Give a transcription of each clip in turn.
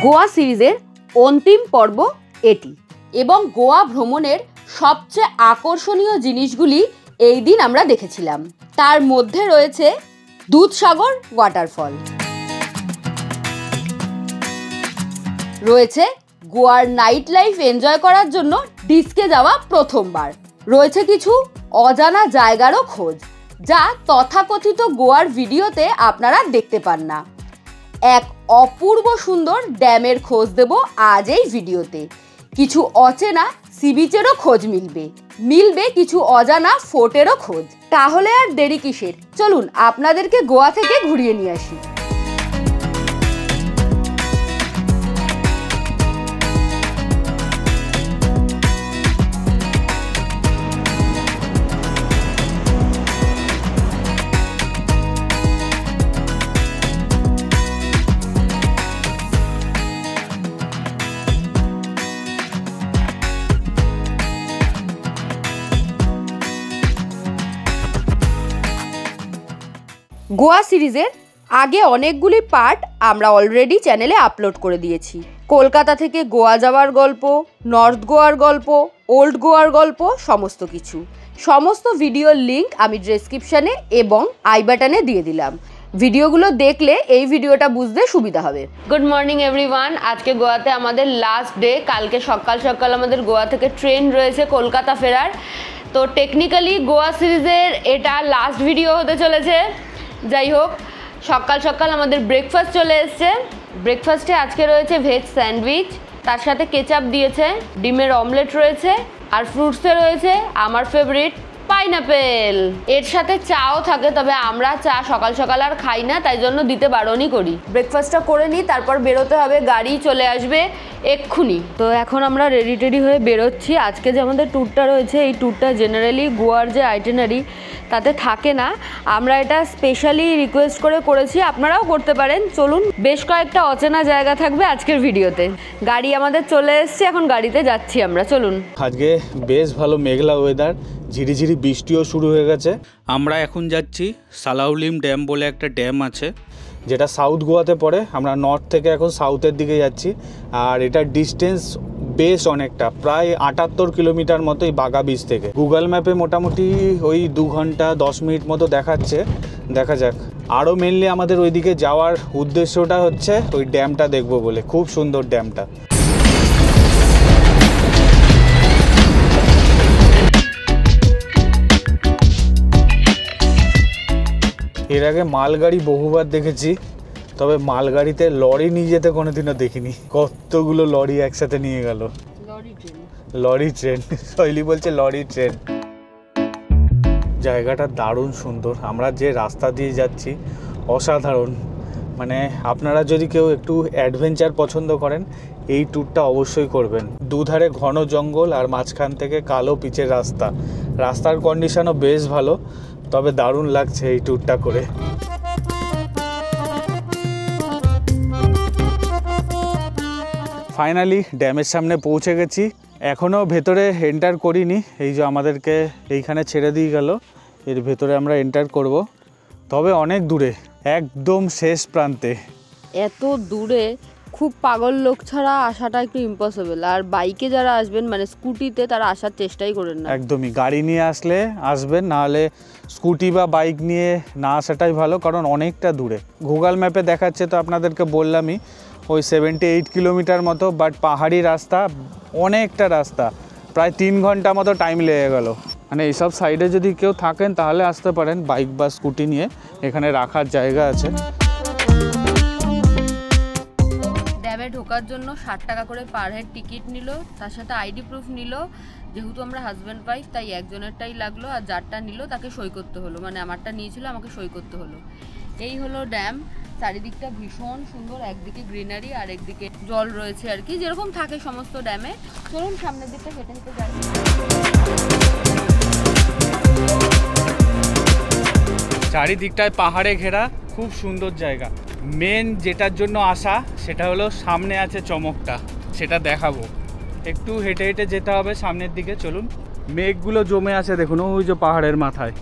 গোয়া সিরিজের অন্তিম পর্ব এটি এবং গোয়া ভ্রমণের সবচেয়ে আকর্ষণীয় জিনিসগুলি এই দিন আমরা দেখেছিলাম। তার মধ্যে রয়েছে দুধসাগর ওয়াটারফল, রয়েছে গোয়ার নাইট লাইফ এনজয় করার জন্য ডিস্কে যাওয়া প্রথমবার, রয়েছে কিছু অজানা জায়গারও খোঁজ যা তথাকথিত গোয়ার ভিডিওতে আপনারা দেখতে পান না। এক অপূর্ব সুন্দর ড্যামের খোঁজ দেব আজ এই ভিডিওতে। কিছু অচেনা সি বিচেরও খোঁজ মিলবে কিছু অজানা ফোর্টেরও খোঁজ। তাহলে আর দেরি কিসের, চলুন আপনাদেরকে গোয়া থেকে ঘুরিয়ে নিয়ে আসি। গোয়া সিরিজের আগে অনেকগুলি পার্ট আমরা অলরেডি চ্যানেলে আপলোড করে দিয়েছি। কলকাতা থেকে গোয়া যাওয়ার গল্প, নর্থ গোয়ার গল্প, ওল্ড গোয়ার গল্প, সমস্ত ভিডিওর লিঙ্ক আমি ডেসক্রিপশানে এবং আই বাটনে দিয়ে দিলাম। ভিডিওগুলো দেখলে এই ভিডিওটা বুঝতে সুবিধা হবে। গুড মর্নিং এভরিওয়ান, আজকে গোয়াতে আমাদের লাস্ট ডে। কালকে সকাল সকাল আমাদের গোয়া থেকে ট্রেন রয়েছে কলকাতা ফেরার। তো টেকনিক্যালি গোয়া সিরিজের এটা লাস্ট ভিডিও হতে চলেছে। যাই হোক, সকাল সকাল আমাদের ব্রেকফাস্ট চলে এসছে। ব্রেকফাস্টে আজকে রয়েছে ভেজ স্যান্ডউইচ, তার সাথে কেচাপ দিয়েছে, ডিমের অমলেট রয়েছে, আর ফ্রুটসে রয়েছে আমার ফেভারিট পাইনাপেল। এর সাথে চাও থাকে, তবে আমরা চা সকাল সকাল আর খাই না, তাই জন্য দিতে বারণই করি। ব্রেকফাস্টটা করে নিই, তারপর বেরোতে হবে, গাড়ি চলে আসবে এক্ষুনি। তো এখন আমরা রেডি হয়ে বেরোচ্ছি। আজকে যে আমাদের ট্যুরটা রয়েছে, এই ট্যুরটা জেনারেলি গোয়ার যে আইটিনারি তাতে থাকে না, আমরা এটা স্পেশালি রিকোয়েস্ট করেছি, আপনারাও করতে পারেন। চলুন, বেশ কয়েকটা অচেনা জায়গা থাকবে আজকের ভিডিওতে। গাড়ি আমাদের চলে এসছে, এখন গাড়িতে যাচ্ছি আমরা, চলুন। আজকে বেশ ভালো মেঘলা ওয়েদার, ঝিরিঝিরি বৃষ্টিও শুরু হয়ে গেছে। আমরা এখন যাচ্ছি সালাউলিম ড্যাম বলে একটা ড্যাম আছে, যেটা সাউথ গোয়াতে পড়ে। আমরা নর্থ থেকে এখন সাউথের দিকে যাচ্ছি, আর এটার ডিস্টেন্স বেশ অনেকটা, প্রায় 78 কিলোমিটার মতো এই বাগা বিচ থেকে। গুগল ম্যাপে মোটামুটি ওই 2 ঘন্টা 10 মিনিট মতো দেখাচ্ছে, দেখা যাক। আরও মেনলি আমাদের ওইদিকে যাওয়ার উদ্দেশ্যটা হচ্ছে ওই ড্যামটা দেখবো বলে, খুব সুন্দর ড্যামটা। এর আগে মালগাড়ি বহুবার দেখেছি, তবে মালগাড়িতে লরি নিয়ে যেতে কোনোদিনও দেখিনি। কতগুলো লরি একসাথে নিয়ে গেল। লরি ট্রেন শৈলী বলছে লরি ট্রেন। জায়গাটা দারুণ সুন্দর, আমরা যে রাস্তা দিয়ে যাচ্ছি অসাধারণ। মানে আপনারা যদি কেউ একটু অ্যাডভেঞ্চার পছন্দ করেন, এই ট্যুরটা অবশ্যই করবেন। দুধারে ঘন জঙ্গল আর মাঝখান থেকে কালো পিচের রাস্তা। রাস্তার কন্ডিশনও বেশ ভালো, তবে দারুণ লাগছে এই ট্যুরটা করে। ফাইনালি ড্যামের সামনে পৌঁছে গেছি। এখনও ভেতরে এন্টার করিনি, এই যে আমাদেরকে এইখানে ছেড়ে দিয়ে গেল, এর ভেতরে আমরা এন্টার করব। তবে অনেক দূরে, একদম শেষ প্রান্তে। এত দূরে খুব পাগল লোক ছাড়া আসাটা একটু ইম্পসিবল। আর বাইকে যারা আসবেন, মানে স্কুটিতে, তারা আসার চেষ্টাই করেন না। একদমই, গাড়ি নিয়ে আসলে আসবেন, নাহলে স্কুটি বা বাইক নিয়ে না আসাটাই ভালো, কারণ অনেকটা দূরে। গুগল ম্যাপে দেখাচ্ছে তো আপনাদেরকে বললামই, ওই 78 কিলোমিটার মতো, বাট পাহাড়ি রাস্তা, অনেকটা রাস্তা, প্রায় 3 ঘন্টা মতো টাইম লেগে গেল। মানে এইসব সাইডে যদি কেউ থাকেন তাহলে আসতে পারেন বাইক বা স্কুটি নিয়ে, এখানে রাখার জায়গা আছে। ড্যামে ঢোকার জন্য 60 টাকা করে পার হেড টিকিট নিল, তার সাথে আইডি প্রুফ নিল। যেহেতু আমরা হাজব্যান্ড ওয়াইফ, তাই একজনেরটাই লাগলো, আর যারটা নিল তাকে সই করতে হলো, মানে আমারটা নিয়েছিল, আমাকে সই করতে হলো। এই হলো ড্যাম। চারিদিকটা ভীষণ সুন্দর, একদিকে গ্রিনারি আর একদিকে জল রয়েছে আর কি, যেরকম থাকে সমস্ত ড্যামে। চলুন সামনের দিকটা হেঁটে হেঁটে যাই। চারিদিকটায় পাহাড়ে ঘেরা, খুব সুন্দর জায়গা। মেন যেটার জন্য আসা সেটা হলো সামনে আছে চমকটা, সেটা দেখাবো। একটু হেঁটে হেঁটে যেতে হবে সামনের দিকে, চলুন। মেঘগুলো জমে আছে দেখুন, ওই যে পাহাড়ের মাথায়,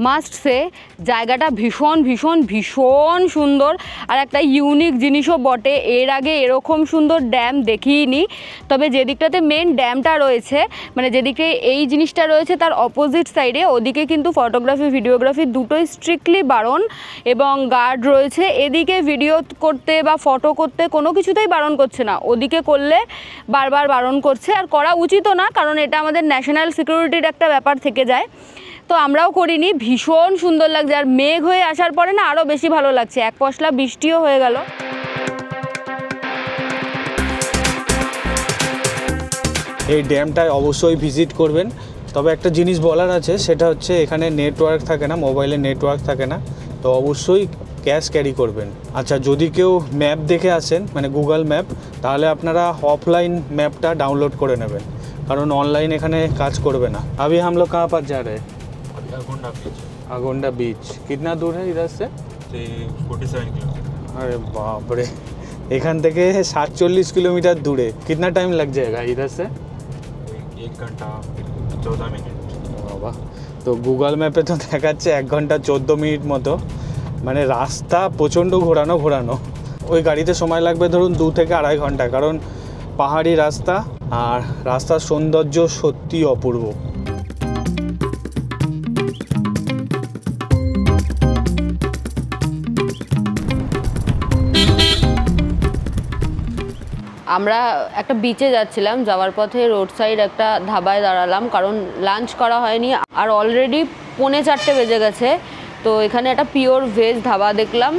মাস্ট সে জায়গাটা ভীষণ ভীষণ ভীষণ সুন্দর আর একটা ইউনিক জিনিসও বটে। এর আগে এরকম সুন্দর ড্যাম দেখিনি। তবে যে দিকটাতে মেন ড্যামটা রয়েছে, মানে যেদিকে এই জিনিসটা রয়েছে তার অপোজিট সাইডে, ওদিকে কিন্তু ফটোগ্রাফি ভিডিওগ্রাফি দুটোই স্ট্রিক্টলি বারণ এবং গার্ড রয়েছে। এদিকে ভিডিও করতে বা ফটো করতে কোনো কিছুতেই বারণ করছে না, ওদিকে করলে বারবার বারণ করছে। আর করা উচিতও না, কারণ এটা আমাদের ন্যাশনাল সিকিউরিটির একটা ব্যাপার থেকে যায়। তো আমরাও করিনি। ভীষণ সুন্দর লাগছে, আর মেঘ হয়ে আসার পরে না আরও বেশি ভালো লাগছে। এক পশলা বৃষ্টিও হয়ে গেল। এই ড্যামটায় অবশ্যই ভিজিট করবেন। তবে একটা জিনিস বলার আছে, সেটা হচ্ছে এখানে নেটওয়ার্ক থাকে না, মোবাইলে নেটওয়ার্ক থাকে না, তো অবশ্যই ক্যাশ ক্যারি করবেন। আচ্ছা, যদি কেউ ম্যাপ দেখে আসেন মানে গুগল ম্যাপ, তাহলে আপনারা অফলাইন ম্যাপটা ডাউনলোড করে নেবেন, কারণ অনলাइन এখানে কাজ করবে না। अभी हम लोग कहाँ पर जा रहे हैं? अगोंडा बीच। अगोंडा बीच कितना दूर है इधर से? 47 किलोमीटर। अरे बाप रे, এখান থেকে 47 কিলোমিটার দূরে। कितना टाइम लग जाएगा इधर से? 1 घंटा 14 मिनट। বাবা, তো গুগল ম্যাপে তো দেখাচ্ছে 1 ঘন্টা 14 মিনিট মতো, মানে রাস্তা প্রচণ্ড ঘোরানো। ওই গাড়িতে সময় লাগবে ধরুন 2 থেকে 2.5 ঘন্টা, কারণ পাহাড়ি রাস্তা আর রাস্তার সৌন্দর্য সত্যি অপূর্ব। আমরা একটা বিচে যাচ্ছিলাম, যাওয়ার পথে রোড সাইড একটা ধাবায় দাঁড়ালাম, কারণ লাঞ্চ করা হয়নি আর অলরেডি 3:45 বেজে গেছে। তো এখানে একটা পিওর ভেজ ধাবা দেখলাম।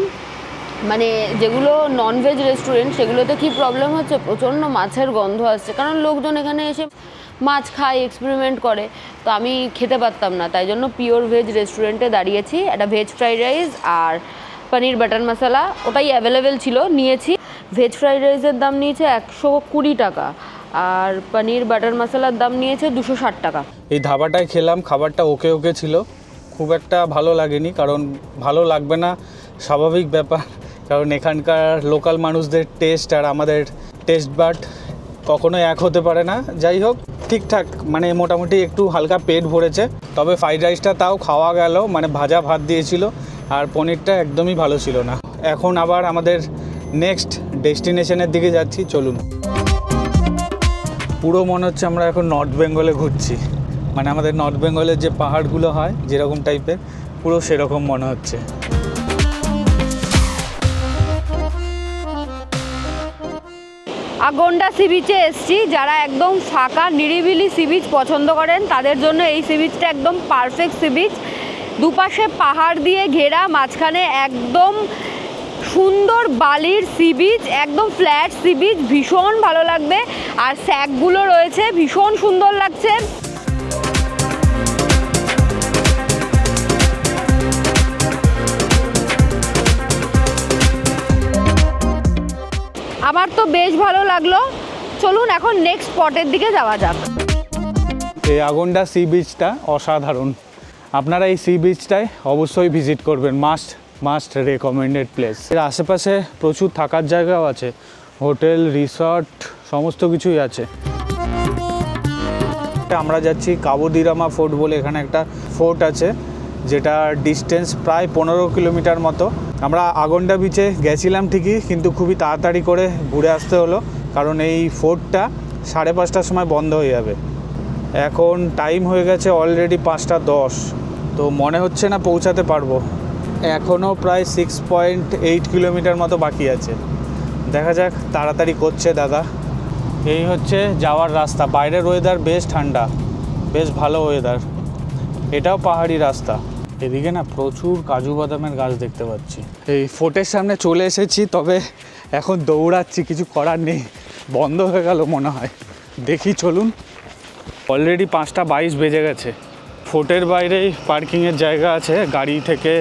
মানে যেগুলো ননভেজ রেস্টুরেন্ট সেগুলোতে কী প্রবলেম হচ্ছে, প্রচণ্ড মাছের গন্ধ আসছে, কারণ লোকজন এখানে এসে মাছ খায়, এক্সপেরিমেন্ট করে। তো আমি খেতে পারতাম না, তাই জন্য পিওর ভেজ রেস্টুরেন্টে দাঁড়িয়েছি। একটা ভেজ ফ্রাইড রাইস আর পনির বাটার মশলা ওটাই অ্যাভেলেবেল ছিল, নিয়েছি। ভেজ ফ্রাইড রাইসের দাম নিয়েছে 120 টাকা আর পনির বাটার মশলার দাম নিয়েছে 260 টাকা। এই ধাবাটায় খেলাম, খাবারটা ওকে ছিল, খুব একটা ভালো লাগেনি, কারণ ভালো লাগবে না স্বাভাবিক ব্যাপার, কারণ এখানকার লোকাল মানুষদের টেস্ট আর আমাদের টেস্ট বাট কখনো এক হতে পারে না। যাই হোক, ঠিকঠাক, মানে মোটামুটি একটু হালকা পেট ভরেছে। তবে ফ্রাইড রাইসটা তাও খাওয়া গেল, মানে ভাজা ভাত দিয়েছিল, আর পনিরটা একদমই ভালো ছিল না। এখন আবার আমাদের নেক্সট ডেস্টিনেশনের দিকে যাচ্ছি, চলুন। পুরো মনে হচ্ছে আমরা এখন নর্থ বেঙ্গলে ঘুরছি, মানে আমাদের নর্থ বেঙ্গলের যে পাহাড়গুলো হয় যেরকম টাইপের, পুরো সেরকম মনে হচ্ছে। আগন্ডা সি বিচে এসছি। যারা একদম ফাঁকা নিরিবিলি সি বিচ পছন্দ করেন তাদের জন্য এই সি বিচটা একদম পারফেক্ট সি বিচ। দুপাশে পাহাড় দিয়ে ঘেরা, মাঝখানে একদম সুন্দর বালির সি বিচ, একদম ফ্ল্যাট সি বিচ, ভীষণ ভালো লাগবে। আর স্যাকগুলো রয়েছে, ভীষণ সুন্দর লাগছে। আমার তো বেশ ভালো লাগলো। চলুন এখন নেক্সট স্পটের দিকে যাওয়া যাক। এই আগন্ডা সি বিচটা অসাধারণ, আপনারা এই সি বিচটায় অবশ্যই ভিজিট করবেন, মাস্ট রেকমেন্ডেড প্লেস। এর আশেপাশে প্রচুর থাকার জায়গাও আছে, হোটেল, রিসর্ট, সমস্ত কিছুই আছে। আমরা যাচ্ছি কাবু দি রামা ফোর্ট বলে, এখানে একটা ফোর্ট আছে যেটা ডিস্টেন্স প্রায় 15 কিলোমিটার মতো। আমরা আগন্ডা বিচে গেছিলাম ঠিকই, কিন্তু খুবই তাড়াতাড়ি করে ঘুরে আসতে হলো, কারণ এই ফোর্টটা 5:30টার সময় বন্ধ হয়ে যাবে। এখন টাইম হয়ে গেছে অলরেডি 5:10, তো মনে হচ্ছে না পৌঁছাতে পারবো। এখনও প্রায় 6.8 কিলোমিটার মতো বাকি আছে, দেখা যাক, তাড়াতাড়ি করছে দাদা। এই হচ্ছে যাওয়ার রাস্তা। বাইরের ওয়েদার বেশ ঠান্ডা, বেশ ভালো ওয়েদার। এটাও পাহাড়ি রাস্তা। এদিকে না প্রচুর কাজু বাদামের গাছ দেখতে পাচ্ছি। এই ফোর্টের সামনে চলে এসেছি, তবে এখন দৌড়াচ্ছি, কিছু করার নেই, বন্ধ হয়ে গেল মনে হয়। দেখি, চলুন। অলরেডি 5:22 বেজে গেছে। ফোর্টের বাইরেই পার্কিংয়ের জায়গা আছে, গাড়ি থেকে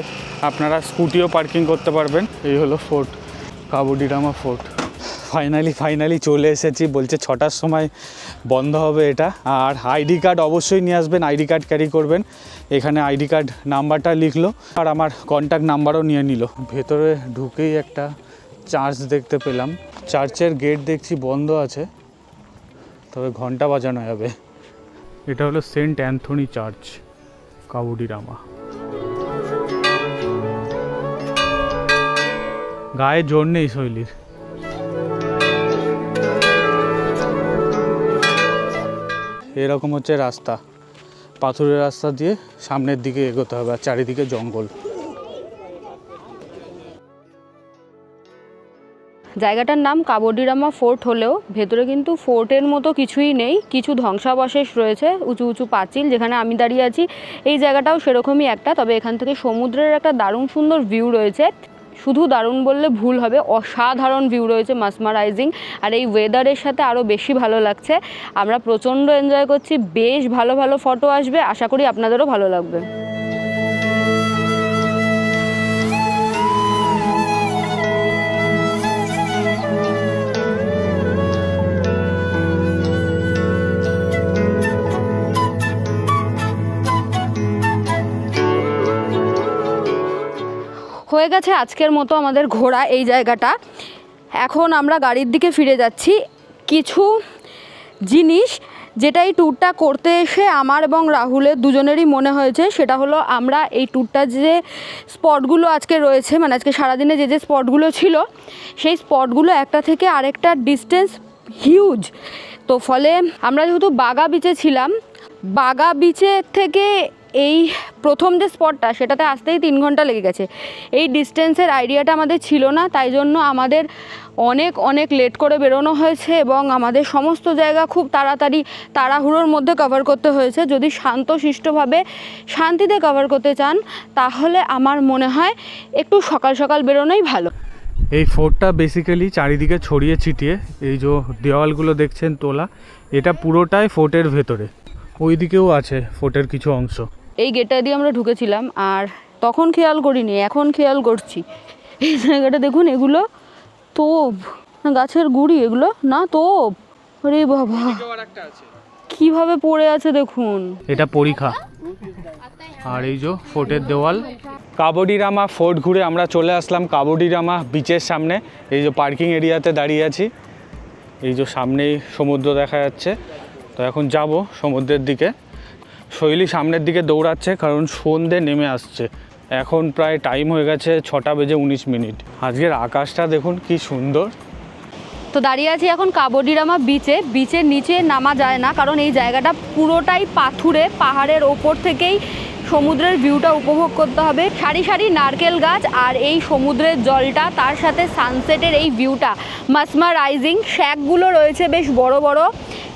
আপনারা স্কুটিও পার্কিং করতে পারবেন। এই হলো ফোর্ট, কাবু দি রামা ফোর্ট। ফাইনালি চলে এসেছি। বলছে 6টার সময় বন্ধ হবে এটা। আর আইডি কার্ড অবশ্যই নিয়ে আসবেন, আইডি কার্ড ক্যারি করবেন। এখানে আইডি কার্ড নাম্বারটা লিখলো আর আমার কন্ট্যাক্ট নাম্বারও নিয়ে নিল। ভেতরে ঢুকেই একটা চার্চ দেখতে পেলাম। চার্চের গেট দেখছি বন্ধ আছে, তবে ঘন্টা বাজানো যাবে। এটা হলো সেন্ট অ্যান্থনি চার্চ, কাবু দি রামা। গায়ে জোর নেই শৈলীর। এরকম হচ্ছে রাস্তা, পাথরের রাস্তা দিয়ে সামনের দিকে এগোতে হবে, আর চারিদিকে জঙ্গল। জায়গাটার নাম কাবডিরামা ফোর্ট হলেও ভেতরে কিন্তু ফোর্টের মতো কিছুই নেই, কিছু ধ্বংসাবশেষ রয়েছে, উঁচু উঁচু পাঁচিল। যেখানে আমি দাঁড়িয়ে আছি এই জায়গাটাও সেরকমই একটা, তবে এখান থেকে সমুদ্রের একটা দারুণ সুন্দর ভিউ রয়েছে। শুধু দারুণ বললে ভুল হবে, অসাধারণ ভিউ রয়েছে, মাসমারাইজিং। আর এই ওয়েদারের সাথে আরও বেশি ভালো লাগছে। আমরা প্রচণ্ড এনজয় করছি, বেশ ভালো ভালো ফটো আসবে, আশা করি আপনাদেরও ভালো লাগবে। হয়ে গেছে আজকের মতো আমাদের ঘোরা এই জায়গাটা। এখন আমরা গাড়ির দিকে ফিরে যাচ্ছি। কিছু জিনিস যেটা এই ট্যুরটা করতে এসে আমার এবং রাহুলের দুজনেরই মনে হয়েছে, সেটা হলো আমরা এই ট্যুরটা যে স্পটগুলো আজকে রয়েছে, মানে আজকে সারাদিনে যে যে স্পটগুলো ছিল, সেই স্পটগুলো একটা থেকে আরেকটা ডিস্টেন্স হিউজ। তো ফলে আমরা যেহেতু বাগা বিচে ছিলাম, বাগা বিচে থেকে এই প্রথম যে স্পটটা সেটাতে আসতেই 3 ঘন্টা লেগে গেছে। এই ডিস্টেন্সের আইডিয়াটা আমাদের ছিল না, তাই জন্য আমাদের অনেক অনেক লেট করে বেরোনো হয়েছে এবং আমাদের সমস্ত জায়গা খুব তাড়াতাড়ি তাড়াহুড়োর মধ্যে কভার করতে হয়েছে। যদি শান্তশিষ্টভাবে শান্তিতে কভার করতে চান তাহলে আমার মনে হয় একটু সকাল সকাল বেরোনোই ভালো। এই ফোর্টটা বেসিক্যালি চারিদিকে ছড়িয়ে ছিটিয়ে, এই যে দেওয়ালগুলো দেখছেন তোলা, এটা পুরোটাই ফোর্টের ভেতরে। ওই দিকেও আছে ফোর্টের কিছু অংশ। এই গেটটা দিয়ে আমরা ঢুকেছিলাম আর তখন খেয়াল করিনি, এখন খেয়াল করছি। এই জায়গাটা দেখুন, এগুলো তোপ না গাছের গুঁড়ি, এগুলো না তোপ। আরে বাবা, কিভাবে পড়ে আছে দেখুন। এটা পরীক্ষা। আর এই যে ফোর্টের দেওয়াল। কাবডিরামা ফোর্ট ঘুরে আমরা চলে আসলাম কাবডিরামা বিচের সামনে। এই যে পার্কিং এরিয়াতে দাঁড়িয়ে আছি, এই যে সামনেই সমুদ্র দেখা যাচ্ছে। তো এখন যাব সমুদ্রের দিকে। শৈলী সামনের দিকে দৌড়াচ্ছে কারণ সন্ধে নেমে আসছে। এখন প্রায় টাইম হয়ে গেছে 6:19। আজকের আকাশটা দেখুন কি সুন্দর। তো দাঁড়িয়ে আছি এখন কাবডিরামা বিচে। বিচের নিচে নামা যায় না কারণ এই জায়গাটা পুরোটাই পাথুরে, পাহাড়ের ওপর থেকেই সমুদ্রের ভিউটা উপভোগ করতে হবে। সারি সারি নারকেল গাছ আর এই সমুদ্রের জলটা, তার সাথে সানসেটের এই ভিউটা মাসমারাইজিং। শ্যাকগুলো রয়েছে বেশ বড় বড়,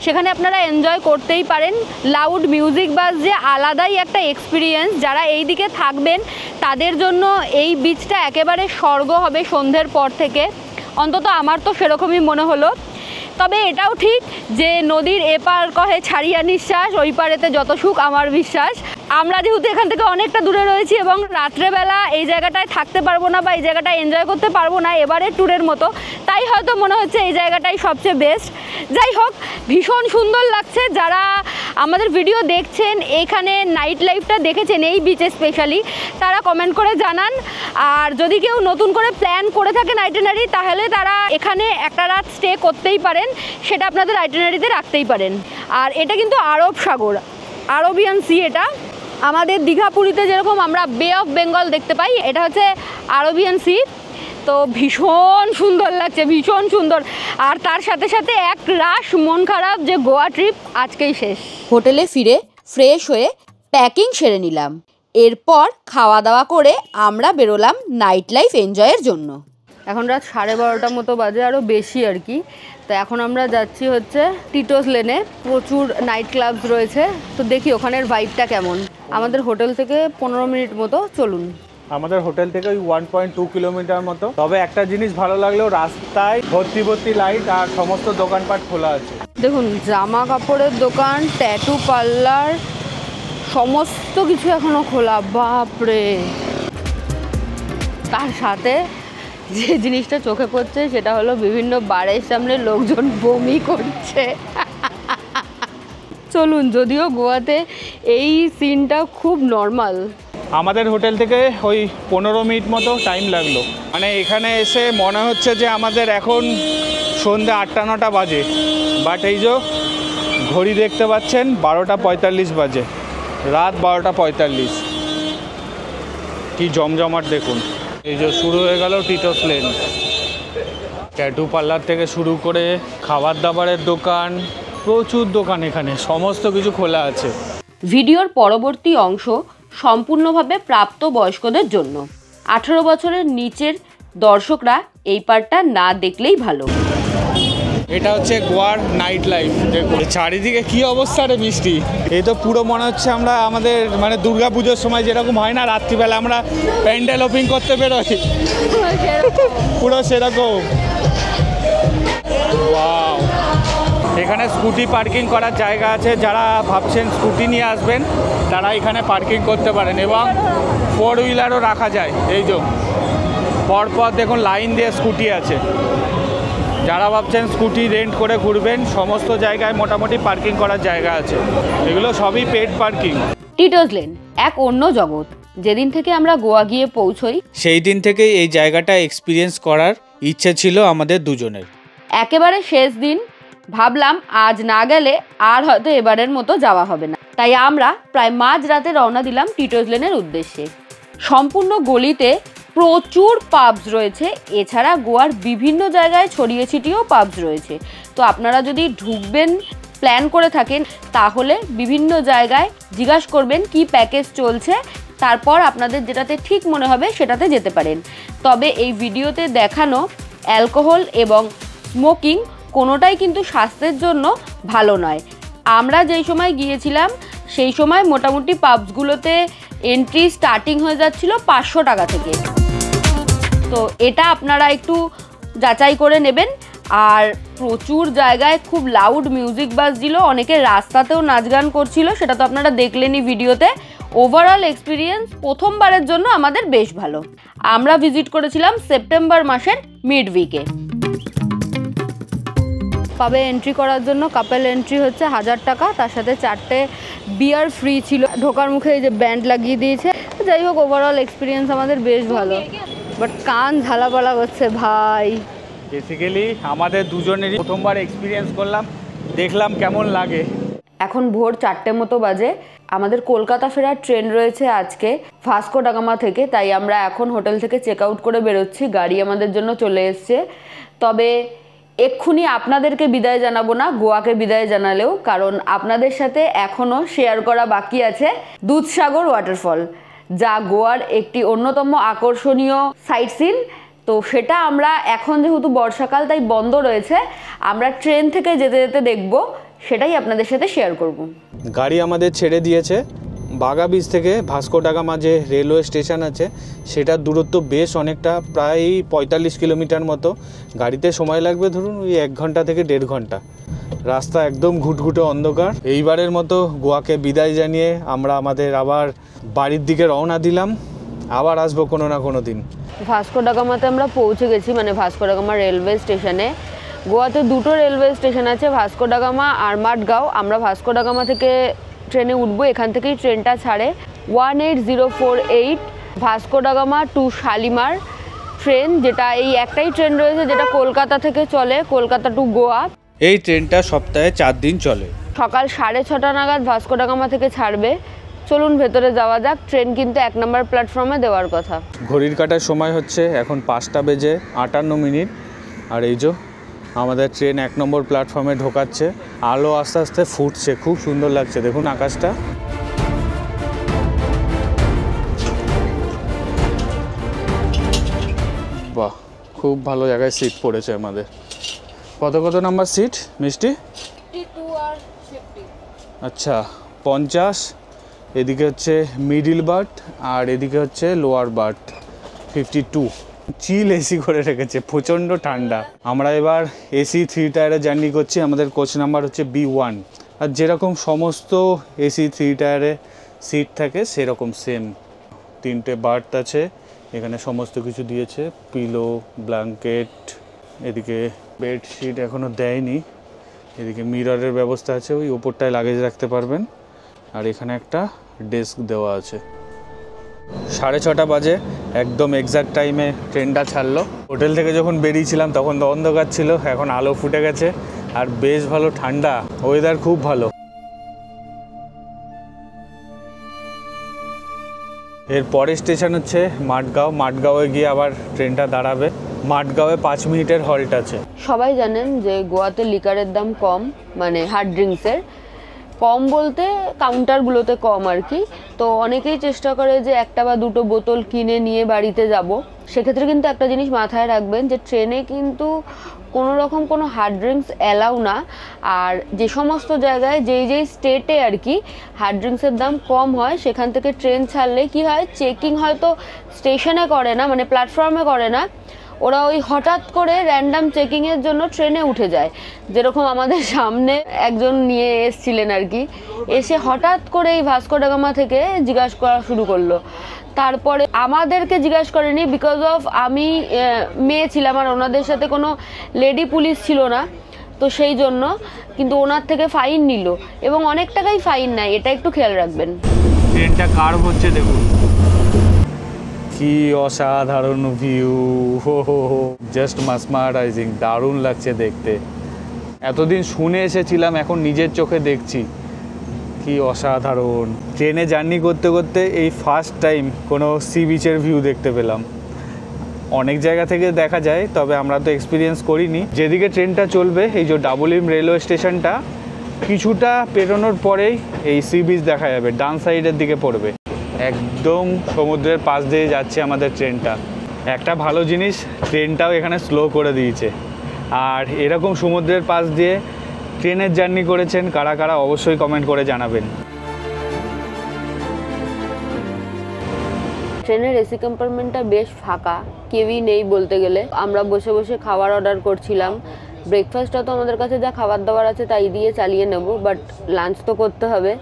সেখানে আপনারা এনজয় করতেই পারেন। লাউড মিউজিক বাজছে, আলাদাই একটা এক্সপিরিয়েন্স। যারা এই দিকে থাকবেন তাদের জন্য এই বিচটা একেবারে স্বর্গ হবে সন্ধ্যের পর থেকে, অন্তত আমার তো সেরকমই মনে হলো। তবে এটাও ঠিক যে নদীর এপার কহে ছাড়িয়া নিঃশ্বাস, ওই পারেতে যত সুখ আমার বিশ্বাস। আমরা যেহেতু এখান থেকে অনেকটা দূরে রয়েছি এবং রাত্রেবেলা এই জায়গাটায় থাকতে পারবো না বা এই জায়গাটা এনজয় করতে পারবো না এবারের ট্যুরের মতো, তাই হয়তো মনে হচ্ছে এই জায়গাটাই সবচেয়ে বেস্ট। যাই হোক, ভীষণ সুন্দর লাগছে। যারা আমাদের ভিডিও দেখছেন, এখানে নাইট লাইফটা দেখেছেন এই বিচে স্পেশালি, তারা কমেন্ট করে জানান। আর যদি কেউ নতুন করে প্ল্যান করে থাকেন আইটিনারি, তাহলে তারা এখানে একটা রাত স্টে করতেই পারেন, সেটা আপনাদের আইটিনারিতে রাখতেই পারেন। আর এটা কিন্তু আরব সাগর, আরবিয়ান সি। এটা আমাদের দীঘা পুরীতে যেরকম আমরা বে অফ বেঙ্গল দেখতে পাই, এটা হচ্ছে আরবিয়ান সি। তো ভীষণ সুন্দর লাগছে, ভীষণ সুন্দর। আর তার সাথে সাথে এক রাশ মন খারাপ যে গোয়া ট্রিপ আজকেই শেষ। হোটেলে ফিরে ফ্রেশ হয়ে প্যাকিং সেরে নিলাম। এরপর খাওয়া দাওয়া করে আমরা বেরোলাম নাইট লাইফ এনজয়ের জন্য। এখন রাত 12:30 মতো বাজে, আরও বেশি আর কি। তো এখন আমরা যাচ্ছি হচ্ছে টিটোস লেনে, প্রচুর নাইট ক্লাবস রয়েছে। তো দেখি ওখানের ভাইবটা কেমন। আমাদের হোটেল থেকে 15 মিনিট মতো, চলুন। আমাদের হোটেল থেকে ওই 1.2 কিলোমিটার মতো। তবে একটা জিনিস ভালো লাগলো, রাস্তায় ভর্তি ভর্তি লাইট আর সমস্ত দোকানপাট খোলা আছে। দেখুন, জামা কাপড়ের দোকান, ট্যাটু পার্লার, সমস্ত কিছু এখনো খোলা। বাপরে! তার সাথে যে জিনিসটা চোখে পড়ছে সেটা হলো বিভিন্ন বারের সামনে লোকজন বমি করছে। চলুন, যদিও গোয়াতে এই সিনটা খুব নর্মাল। আমাদের হোটেল থেকে ওই 15 মিনিট মতো টাইম লাগলো। মানে এখানে এসে মনে হচ্ছে যে আমাদের এখন সন্ধ্যে 8-9 বাজে, বাট এই যে ঘড়ি দেখতে পাচ্ছেন 12:45 বাজে, রাত 12:45। কি জমজমাট দেখুন। এই যে শুরু হয়ে গেল টিটোস লেন। ট্যাটু পার্লার থেকে শুরু করে খাবার দাবারের দোকান, প্রচুর দোকান, এখানে সমস্ত কিছু খোলা আছে। ভিডিওর পরবর্তী অংশ সম্পূর্ণভাবে প্রাপ্ত বয়স্কদের জন্য। 18 বছরের নিচের দর্শকরা এই পার্টটা না দেখলেই ভালো। এটা হচ্ছে গোয়ার নাইট লাইফ। দেখুন চারিদিকে কি অবস্থা রে মিষ্টি। এই তো পুরো মনে হচ্ছে আমরা আমাদের মানে দুর্গা পুজোর সময় যেরকম হয় না, রাত্রিবেলা আমরা প্যান্ডেল ওপেনিং করতে বেরোই, পুরো সেরকম। ওয়াও, এখানে স্কুটি পার্কিং করার জায়গা আছে। যারা ভাবছেন স্কুটি নিয়ে আসবেন তারা এখানে পার্কিং করতে পারেন, এবং 4 হুইলারও রাখা যায়। এই যে পরপর দেখুন লাইন দিয়ে স্কুটি আছে। যারা ভাবছেন স্কুটি রেন্ট করে ঘুরবেন, সমস্ত জায়গায় মোটামুটি পার্কিং করার জায়গা আছে। এগুলো সবই পেড পার্কিং। টিটোস লেন এক অন্য জগৎ। যেদিন থেকে আমরা গোয়া গিয়ে পৌঁছই সেই দিন থেকেই এই জায়গাটা এক্সপিরিয়েন্স করার ইচ্ছে ছিল আমাদের দুজনের। একেবারে শেষ দিন ভাবলাম আজ না গেলে আর হয়তো এবারের মতো যাওয়া হবে না। তাই আমরা প্রায় মাঝরাতে রওনা দিলাম টিটোস লেনের উদ্দেশ্যে। সম্পূর্ণ গলিতে প্রচুর পাবস রয়েছে, এছাড়া গোয়ার বিভিন্ন জায়গায় ছড়িয়ে ছিটিয়েও পাবস রয়েছে। তো আপনারা যদি ঢুকবেন প্ল্যান করে থাকেন তাহলে বিভিন্ন জায়গায় জিজ্ঞাসা করবেন কি প্যাকেজ চলছে, তারপর আপনাদের যেটাতে ঠিক মনে হবে সেটাতে যেতে পারেন। তবে এই ভিডিওতে দেখানো অ্যালকোহল এবং স্মোকিং কোনোটাই কিন্তু স্বাস্থ্যের জন্য ভালো নয়। আমরা যেই সময় গিয়েছিলাম সেই সময় মোটামুটি পাবসগুলোতে এন্ট্রি স্টার্টিং হয়ে যাচ্ছিল 500 টাকা থেকে। তো এটা আপনারা একটু যাচাই করে নেবেন। আর প্রচুর জায়গায় খুব লাউড মিউজিক বাজছিল, অনেকে রাস্তাতেও নাচ গান করছিল, সেটা তো আপনারা দেখলেনই ভিডিওতে। ওভারঅল এক্সপিরিয়েন্স প্রথমবারের জন্য আমাদের বেশ ভালো। আমরা ভিজিট করেছিলাম সেপ্টেম্বর মাসের মিড উইকে। পাবে এন্ট্রি করার জন্য কাপেল এন্ট্রি হচ্ছে 1000 টাকা, তার সাথে 4টে বিয়ার ফ্রি ছিল। ঢোকার মুখে এই যে ব্যান্ড লাগিয়ে দিয়েছে। যাই হোক ওভারঅল এক্সপিরিয়েন্স আমাদের বেশ ভালো, বাট কান ঝালাপালা করছে ভাই। বেসিক্যালি আমাদের দুজনেরই প্রথমবার এক্সপিরিয়েন্স করলাম, দেখলাম কেমন লাগে। এখন ভোর 4টে মতো বাজে। আমাদের কলকাতা ফেরার ট্রেন রয়েছে আজকে ভাস্কো ডা গামা থেকে, তাই আমরা এখন হোটেল থেকে চেক আউট করে বেরোচ্ছি। গাড়ি আমাদের জন্য চলে এসছে। তবে এক্ষুনি আপনাদেরকে বিদায় জানাবো না, গোয়াকে বিদায় জানালেও, কারণ আপনাদের সাথে এখনও শেয়ার করা বাকি আছে দুধসাগর ওয়াটারফল, যা গোয়ার একটি অন্যতম আকর্ষণীয় সাইট সিন। তো সেটা আমরা এখন যেহেতু বর্ষাকাল তাই বন্ধ রয়েছে, আমরা ট্রেন থেকে যেতে যেতে দেখব, সেটাই আপনাদের সাথে শেয়ার করব। গাড়ি আমাদের ছেড়ে দিয়েছে বাগা বীচ থেকে। ভাস্কো ডা গামা যে রেলওয়ে স্টেশন আছে সেটার দূরত্ব বেশ অনেকটা, প্রায় 45 কিলোমিটার মতো। গাড়িতে সময় লাগবে ধরুন ওই 1 ঘন্টা থেকে 1.5 ঘন্টা। রাস্তা একদম ঘুটঘুটে অন্ধকার। এইবারের মতো গোয়াকে বিদায় জানিয়ে আমরা আমাদের আবার বাড়ির দিকে রওনা দিলাম। আবার আসবো কোনো না কোনো দিন। ভাস্কো ডা গামাতে আমরা পৌঁছে গেছি, মানে ভাস্কো ডা গামা রেলওয়ে স্টেশনে। গোয়াতে 2টো রেলওয়ে স্টেশন আছে, ভাস্কো ডা গামা আর মাডগাঁও। আমরা ভাস্কো ডা গামা থেকে ট্রেনে উঠবো, এখান থেকেই ট্রেনটা ছাড়ে 18048 Vasco da Gama two Shalimar train, যেটা এই একটাই ট্রেন রয়েছে যেটা কলকাতা থেকে চলে, কলকাতা টু গোয়া। এই ট্রেনটা সপ্তাহে 4 দিন চলে। সকাল 6:30 নাগাদ ভাস্কো ডা গামা থেকে ছাড়বে। চলুন ভেতরে যাওয়া যাক। ট্রেন কিন্তু 1 নম্বর প্ল্যাটফর্মে দেওয়ার কথা। ঘড়ির কাটার সময় হচ্ছে এখন 5:58। আর এই যে আমাদের ট্রেন 1 নম্বর প্ল্যাটফর্মে ঢোকাচ্ছে। আলো আস্তে আস্তে ফুটছে, খুব সুন্দর লাগছে। দেখুন আকাশটা। বাহ, খুব ভালো জায়গায় সিট পড়েছে আমাদের। কত নাম্বার সিট মিষ্টি? 52 আর 50। আচ্ছা 50। এদিকে হচ্ছে মিডিল বার্থ আর এদিকে হচ্ছে লোয়ার বার্থ 52। চিল এসি করে রেখেছে, প্রচণ্ড ঠান্ডা। আমরা এবার এসি 3 টায়ারে জার্নি করছি। আমাদের কোচ নাম্বার হচ্ছে B1। আর যেরকম সমস্ত এসি 3 টায়ারে সিট থাকে সেরকম সেম 3টে বার্থ আছে। এখানে সমস্ত কিছু দিয়েছে, পিলো, ব্ল্যাঙ্কেট, এদিকে বেডশিট এখনও দেয়নি। এদিকে মিররের ব্যবস্থা আছে, ওই ওপরটায় লাগেজ রাখতে পারবেন। আর এখানে একটা ডেস্ক দেওয়া আছে। 6:30 বাজে, একদম এক্সাক্ট টাইমে ট্রেনটা ছাড়লো। হোটেল থেকে যখন বেরিয়েছিলাম তখন তো অন্ধকার ছিল, এখন আলো ফুটে গেছে আর বেশ ভালো ঠান্ডা, ওয়েদার খুব ভালো। এর পরের স্টেশন হচ্ছে মাঠগাঁও। মাঠগাঁওয়ে গিয়ে আবার ট্রেনটা দাঁড়াবে। মাঠগাঁওয়ে 5 মিনিটের হল্ট আছে। সবাই জানেন যে গোয়াতে লিকারের দাম কম, মানে হার্ড ড্রিঙ্কসের কম বলতে কাউন্টারগুলোতে কম আর কি। তো অনেকেই চেষ্টা করে যে একটা বা দুটো বোতল কিনে নিয়ে বাড়িতে যাব। সেক্ষেত্রে কিন্তু একটা জিনিস মাথায় রাখবেন যে ট্রেনে কিন্তু কোনো রকম কোনো হার্ড ড্রিঙ্কস অ্যালাউ না। আর যে সমস্ত জায়গায় যেই স্টেটে আর কি হার্ড ড্রিঙ্কসের দাম কম হয়, সেখান থেকে ট্রেন ছাড়লে কি হয়, চেকিং হয়তো স্টেশনে করে না, মানে প্ল্যাটফর্মে করে না, ওরা ওই হঠাৎ করে র্যান্ডাম চেকিংয়ের জন্য ট্রেনে উঠে যায়। যেরকম আমাদের সামনে একজন নিয়ে এসছিলেন আর কি, এসে হঠাৎ করে এই ভাস্কো ডা গামা থেকে জিজ্ঞাসা করা শুরু করলো। তারপরে আমাদেরকে জিজ্ঞাসা করেনি, বিকজ অফ আমি মেয়ে ছিলাম আর ওনাদের সাথে কোনো লেডি পুলিশ ছিল না, তো সেই জন্য। কিন্তু ওনার থেকে ফাইন নিল এবং অনেক টাকাই ফাইন নেয়, এটা একটু খেয়াল রাখবেন। ট্রেনটা কার্ভ হচ্ছে দেখুন, কি অসাধারণ ভিউ, হো জাস্ট মাসমারাইজিং, দারুণ লাগছে দেখতে। এতদিন শুনে এসেছিলাম, এখন নিজের চোখে দেখছি, কি অসাধারণ। ট্রেনে জার্নি করতে করতে এই ফার্স্ট টাইম কোনো সি বিচের ভিউ দেখতে পেলাম। অনেক জায়গা থেকে দেখা যায়, তবে আমরা তো এক্সপিরিয়েন্স করিনি। যেদিকে ট্রেনটা চলবে, এই যে ডাবল ইম রেলওয়ে স্টেশনটা কিছুটা পেরোনোর পরেই এই সি বিচ দেখা যাবে, ডান সাইডের দিকে পড়বে। একদম সমুদ্রের পাশ দিয়ে যাচ্ছে আমাদের ট্রেনটা। একটা ভালো জিনিস, ট্রেনটাও এখানে স্লো করে দিয়েছে। আর এরকম সমুদ্রের পাশ দিয়ে ট্রেনের জার্নি করেছেন কারা কারা, অবশ্যই কমেন্ট করে জানাবেন। ট্রেনের এসি কম্পার্টমেন্টটা বেশ ফাঁকা, কেউই নেই বলতে গেলে। আমরা বসে বসে খাবার অর্ডার করছিলাম। ব্রেকফাস্টটা তো আমাদের কাছে যা খাবার দাবার আছে তাই দিয়ে চালিয়ে নেব, বাট লাঞ্চ তো করতে হবে।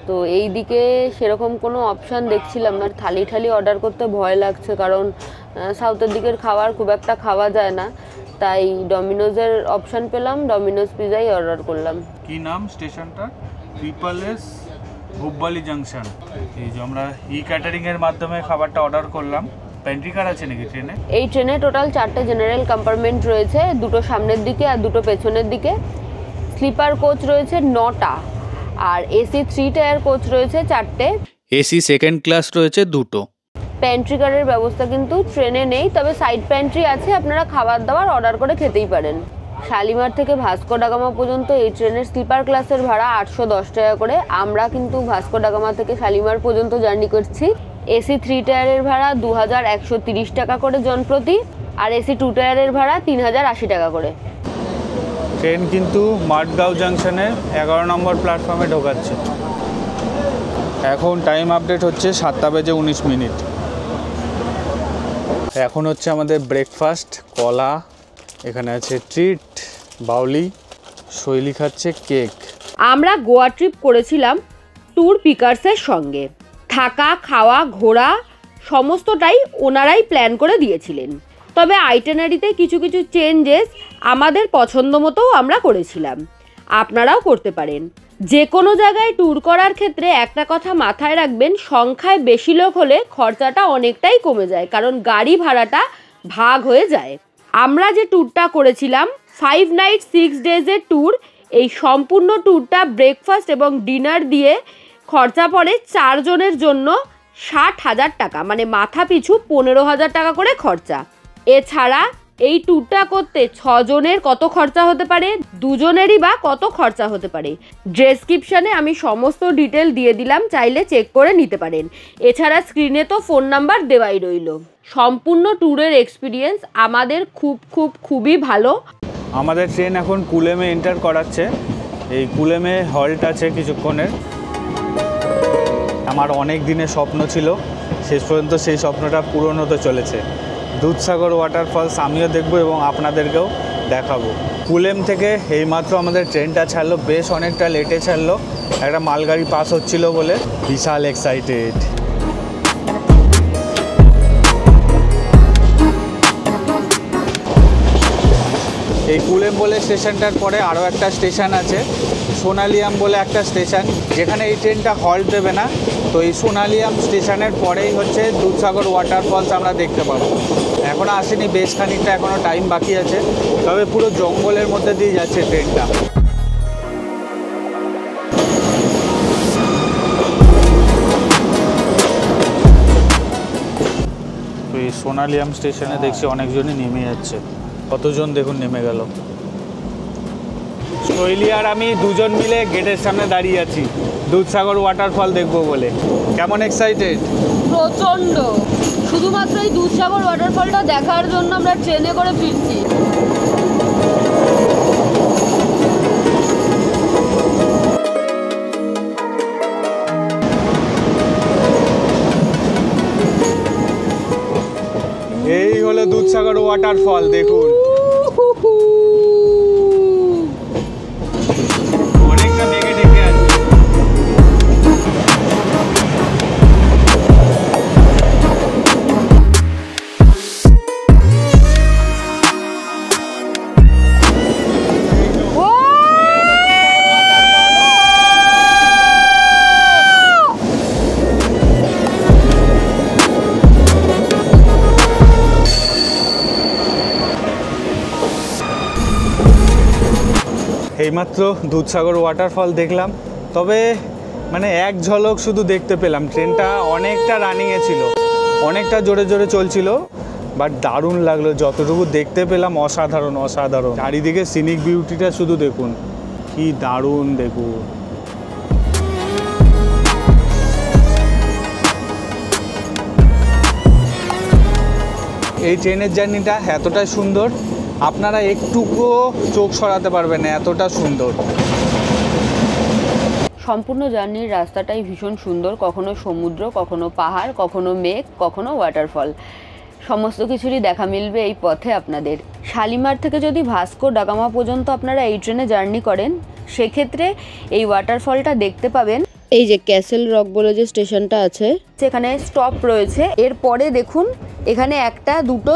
তো এই দিকে সেরকম কোনো অপশান দেখছিলাম না। থালি অর্ডার করতে ভয় লাগছে, কারণ সাউথের দিকের খাবার খুব একটা খাওয়া যায় না। তাই ডমিনোজের অপশান পেলাম, ডমিনোজ পিজাই অর্ডার করলাম। কি নাম স্টেশনটা? Triple S Hubballi junction. এই যে আমরা ক্যাটারিংয়ের মাধ্যমে খাবারটা অর্ডার করলাম। প্যান্ট্রি কার আছে নাকি ট্রেনে? এই ট্রেনে টোটাল 4টে জেনারেল কম্পার্টমেন্ট রয়েছে, 2টো সামনের দিকে আর 2টো পেছনের দিকে। স্লিপার কোচ রয়েছে 9টা, আর এসি 3 টায়ার কোচ রয়েছে 4টে। এসি সেকেন্ড ক্লাস রয়েছে 2টো। প্যান্ট্রি কারের ব্যবস্থা কিন্তু ট্রেনে নেই, তবে সাইড প্যান্ট্রি আছে, আপনারা খাবার দাবার অর্ডার করে খেতেই পারেন। শালিমার থেকে ভাস্কো ডা গামা পর্যন্ত এই ট্রেনের স্লিপার ক্লাসের ভাড়া 810 টাকা করে। আমরা কিন্তু ভাস্কো ডা গামা থেকে শালিমার পর্যন্ত জার্নি করছি। এসি 3 টায়ারের ভাড়া 2130 টাকা করে জনপ্রতি, আর এসি 2 টায়ারের ভাড়া 3080 টাকা করে। ট্রেন কিন্তু মাঠগাঁও জাংশনে 11 নম্বর প্ল্যাটফর্মে ঢোকাচ্ছে। এখন টাইম আপডেট হচ্ছে 7:19। এখন হচ্ছে আমাদের ব্রেকফাস্ট, কলা, এখানে আছে ট্রিট, বাউলি, শৈলী খাচ্ছে কেক। আমরা গোয়া ট্রিপ করেছিলাম ট্যুর পিকার্সের সঙ্গে। থাকা, খাওয়া, ঘোরা সমস্তটাই ওনারাই প্ল্যান করে দিয়েছিলেন। তবে আইটেনারিতে কিছু কিছু চেঞ্জেস আমাদের পছন্দ মতোও আমরা করেছিলাম, আপনারাও করতে পারেন। যে কোনো জায়গায় ট্যুর করার ক্ষেত্রে একটা কথা মাথায় রাখবেন, সংখ্যায় বেশি লোক হলে খরচাটা অনেকটাই কমে যায়, কারণ গাড়ি ভাড়াটা ভাগ হয়ে যায়। আমরা যে ট্যুরটা করেছিলাম 5 নাইট 6 ডেজের ট্যুর, এই সম্পূর্ণ ট্যুরটা ব্রেকফাস্ট এবং ডিনার দিয়ে খরচা পড়ে 4 জনের জন্য 60,000 টাকা, মানে মাথা পিছু 15,000 টাকা করে খরচা। এছাড়া এই ট্যুরটা করতে 6 জনের কত খরচা হতে পারে, 2 জনেরই বা কত খরচা হতে পারে, ডেসক্রিপশানে আমি সমস্ত ডিটেল দিয়ে দিলাম, চাইলে চেক করে নিতে পারেন। এছাড়া স্ক্রিনে তো ফোন নাম্বার দেওয়াই রইল। সম্পূর্ণ ট্যুরের এক্সপিরিয়েন্স আমাদের খুবই ভালো। আমাদের ট্রেন এখন কুলেমে এন্টার করাচ্ছে। এই কুলেমে হল্ট আছে কিছুক্ষণের। আমার অনেক দিনের স্বপ্ন ছিল, শেষ পর্যন্ত সেই স্বপ্নটা পূরণ হতে চলেছে। দুধসাগর ওয়াটারফলস আমিও দেখব এবং আপনাদেরকেও দেখাবো। কুলেম থেকে এইমাত্র আমাদের ট্রেনটা ছাড়লো, বেশ অনেকটা লেটে ছাড়লো, একটা মালগাড়ি পাস হচ্ছিল বলে বিশাল এক্সাইটেড। এই কুলেম বলে স্টেশনটার পরে আরও একটা স্টেশন আছে সোনালিয়াম বলে একটা স্টেশন, যেখানে এই ট্রেনটা হল্ট দেবে না। তো এই সোনালিয়াম স্টেশনের পরেই হচ্ছে দুধসাগর ওয়াটারফলস আমরা দেখতে পাবো। এখনও আসেনি, বেশ খানিকটা এখনও টাইম বাকি আছে, তবে পুরো জঙ্গলের মধ্যে দিয়ে যাচ্ছে ট্রেনটা। সোনালিয়াম স্টেশনে দেখছি অনেকজনই নেমে যাচ্ছে, কতজন দেখুন নেমে গেল। শৈলী আর আমি দুজন মিলে গেটের সামনে দাঁড়িয়ে আছি দুধসাগর ওয়াটারফল দেখবো বলে। কেমন এক্সাইটেড? প্রচণ্ড। শুধুমাত্র এই দুধসাগর ওয়াটারফলটা দেখার জন্য আমরা ট্রেনে করে ফিরছি। এই হলো দুধসাগর ওয়াটারফল, দেখুন অনেকটা মেঘে ঢেকে আছে। এইমাত্র দুধসাগর ওয়াটারফল দেখলাম, তবে মানে এক ঝলক শুধু দেখতে পেলাম। ট্রেনটা অনেকটা রানিংয়ে ছিল, অনেকটা জোরে জোরে চলছিল, বাট দারুণ লাগলো যতটুকু দেখতে পেলাম। অসাধারণ অসাধারণ। চারিদিকে সিনিক বিউটিটা শুধু দেখুন, কি দারুণ দেখুন। এই ট্রেনের জার্নিটা এতটাই সুন্দর, আপনারা একটুকুও চোখ সরাতে পারবেন না, এতটা সুন্দর। সম্পূর্ণ জার্নির রাস্তাটাই ভীষণ সুন্দর, কখনো সমুদ্র, কখনো পাহাড়, কখনো মেঘ, কখনো ওয়াটারফল। সমস্ত কিছুরই দেখা মিলবে এই পথে আপনাদের। শালিমার থেকে যদি ভাস্কো ডা গামা পর্যন্ত আপনারা এই ট্রেনে জার্নি করেন, সেক্ষেত্রে এই ওয়াটারফলটা দেখতে পাবেন। এই যে ক্যাসেল রক বলে যে স্টেশনটা আছে, সেখানে স্টপ রয়েছে। এরপরে দেখুন এখানে একটা দুটো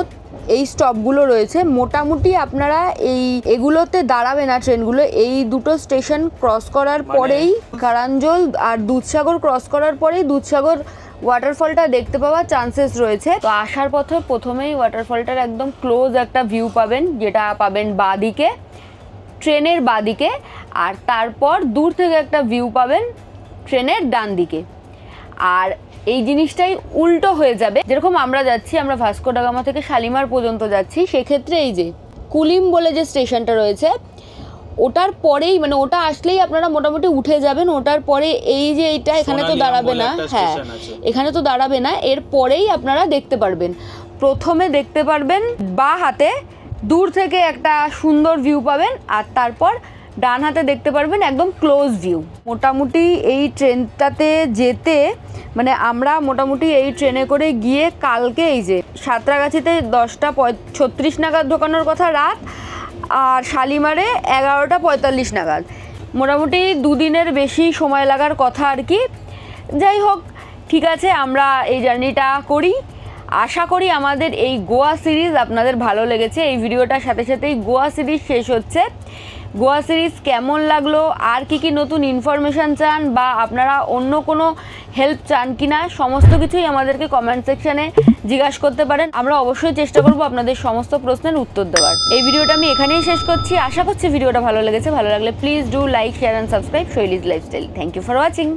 এই স্টপগুলো রয়েছে। মোটামুটি আপনারা এগুলোতে দাঁড়াবে না ট্রেনগুলো। এই দুটো স্টেশন ক্রস করার পরেই কারাঞ্জল আর দুধসাগর ক্রস করার পরেই দুধসাগর ওয়াটারফলটা দেখতে পাওয়ার চান্সেস রয়েছে। তো আসার পথে প্রথমেই ওয়াটারফলটার একদম ক্লোজ একটা ভিউ পাবেন, যেটা পাবেন বাঁদিকে, ট্রেনের বাঁদিকে। আর তারপর দূর থেকে একটা ভিউ পাবেন ট্রেনের ডান দিকে। আর এই জিনিসটাই উল্টো হয়ে যাবে, যেরকম আমরা যাচ্ছি, আমরা ভাস্কো ডা গামা থেকে শালিমার পর্যন্ত যাচ্ছি, সেক্ষেত্রে এই যে কুলিম বলে যে স্টেশনটা রয়েছে, ওটার পরেই মানে ওটা আসলেই আপনারা মোটামুটি উঠে যাবেন। ওটার পরে এই যে এইটা এখানে তো দাঁড়াবে না, হ্যাঁ এখানে তো দাঁড়াবে না, এর পরেই আপনারা দেখতে পারবেন। প্রথমে দেখতে পারবেন বাঁ হাতে দূর থেকে একটা সুন্দর ভিউ পাবেন, আর তারপর ডান হাতে দেখতে পারবেন একদম ক্লোজ ভিউ। মোটামুটি এই ট্রেনটাতে যেতে মানে আমরা মোটামুটি এই ট্রেনে করে গিয়ে কালকে এই যে সাঁতরাগাছিতে 10:36 নাগাদ ঢোকানোর কথা রাত, আর শালিমারে 11:45 নাগাদ। মোটামুটি দুদিনের বেশি সময় লাগার কথা আর কি। যাই হোক, ঠিক আছে, আমরা এই জার্নিটা করি। আশা করি আমাদের এই গোয়া সিরিজ আপনাদের ভালো লেগেছে। এই ভিডিওটার সাথে সাথেই গোয়া সিরিজ শেষ হচ্ছে। গোয়া সিরিজ কেমন লাগলো, আর কি কি নতুন ইনফরমেশান চান, বা আপনারা অন্য কোনো হেল্প চান কিনা, সমস্ত কিছুই আমাদেরকে কমেন্ট সেকশানে জিজ্ঞাসা করতে পারেন। আমরা অবশ্যই চেষ্টা করব আপনাদের সমস্ত প্রশ্নের উত্তর দেওয়ার। এই ভিডিওটা আমি এখানেই শেষ করছি। আশা করছি ভিডিওটা ভালো লেগেছে। ভালো লাগলে please do like, share and subscribe Shailee's lifestyle. Thank you for watching.